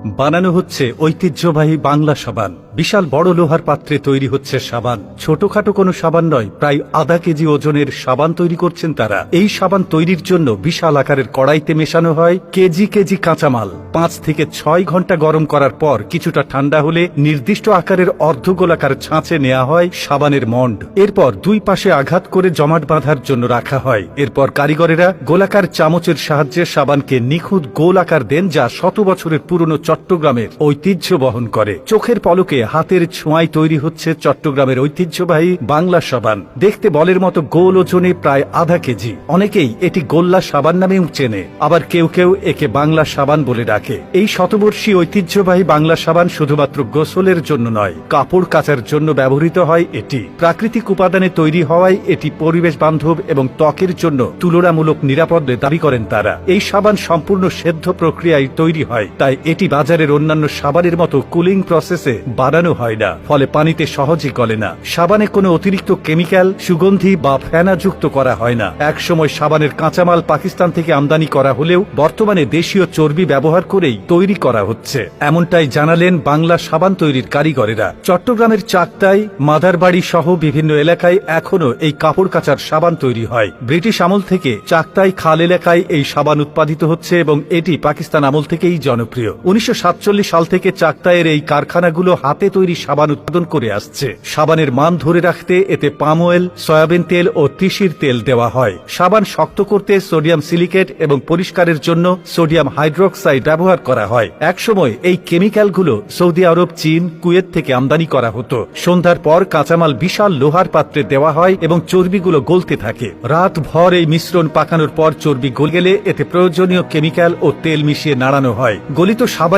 বানানো হচ্ছে ঐতিহ্যবাহী বাংলা সাবান। বিশাল বড় লোহার পাত্রে তৈরি হচ্ছে সাবান। ছোটখাটো কোনো সাবান নয়, প্রায় আধা কেজি ওজনের সাবান তৈরি করছেন তারা। এই সাবান তৈরির জন্য বিশাল আকারের কড়াইতে মেশানো হয় কেজি কেজি কাঁচামাল। 5 থেকে 6 ঘন্টা গরম করার পর কিছুটা ঠান্ডা হলে নির্দিষ্ট আকারের অর্ধগোলাকার ছাঁচে নেওয়া হয় সাবানের মন্ড। এরপর দুই পাশে আঘাত করে জমাট বাঁধার জন্য রাখা হয়। এরপর কারিগরেরা গোলাকার চামচের সাহায্যে সাবানকে নিখুঁত গোল আকার দেন, যা শত বছরের পুরনো চট্টগ্রামের ঐতিহ্য বহন করে। চোখের পলকে হাতের ছোঁয়ায় তৈরি হচ্ছে চট্টগ্রামের ঐতিহ্যবাহী বাংলা সাবান। দেখতে বলের মতো গোল, ওজনে প্রায় আধা কেজি। অনেকেই এটি গোল্লা সাবান নামেও চেনে, আবার কেউ কেউ একে বাংলা সাবান বলে ডাকে। এই শতবর্ষী ঐতিহ্যবাহী বাংলা সাবান শুধুমাত্র গোসলের জন্য নয়, কাপড় কাচার জন্য ব্যবহৃত হয়। এটি প্রাকৃতিক উপাদানে তৈরি হওয়ায় এটি পরিবেশ বান্ধব এবং ত্বকের জন্য তুলনামূলক নিরাপদ দাবি করেন তারা। এই সাবান সম্পূর্ণ সেদ্ধ প্রক্রিয়ায় তৈরি হয়, তাই এটি বাজারের অন্যান্য সাবানের মতো কুলিং প্রসেসে বানানো হয় না, ফলে পানিতে সহজে গলে না। সাবানে কোনো অতিরিক্ত কেমিক্যাল, সুগন্ধি বা ফেনা যুক্ত করা হয় না। একসময় সাবানের কাঁচামাল পাকিস্তান থেকে আমদানি করা হলেও বর্তমানে দেশীয় চর্বি ব্যবহার করেই তৈরি করা হচ্ছে, এমনটাই জানালেন বাংলা সাবান তৈরির কারিগরেরা। চট্টগ্রামের চাকতাই, মাদারবাড়ি সহ বিভিন্ন এলাকায় এখনো এই কাপড় কাচার সাবান তৈরি হয়। ব্রিটিশ আমল থেকে চাকতাই খাল এলাকায় এই সাবান উৎপাদিত হচ্ছে এবং এটি পাকিস্তান আমল থেকেই জনপ্রিয়। 1947 সাল থেকে চাকতাইয়ের এই কারখানাগুলো হাতে তৈরি সাবান উৎপাদন করে আসছে। সাবানের মান ধরে রাখতে এতে পাম অয়েল, সয়াবিন তেল ও তিসির তেল দেওয়া হয়। সাবান শক্ত করতে সোডিয়াম সিলিকেট এবং পরিষ্কারের জন্য সোডিয়াম হাইড্রোক্সাইড ব্যবহার করা হয়। একসময় এই কেমিক্যালগুলো সৌদি আরব, চীন, কুয়েত থেকে আমদানি করা হতো। সন্ধ্যার পর কাঁচামাল বিশাল লোহার পাত্রে দেওয়া হয় এবং চর্বিগুলো গলতে থাকে। রাত ভর এই মিশ্রণ পাকানোর পর চর্বি গলে গেলে এতে প্রয়োজনীয় কেমিক্যাল ও তেল মিশিয়ে নাড়ানো হয়। গলিত সাবান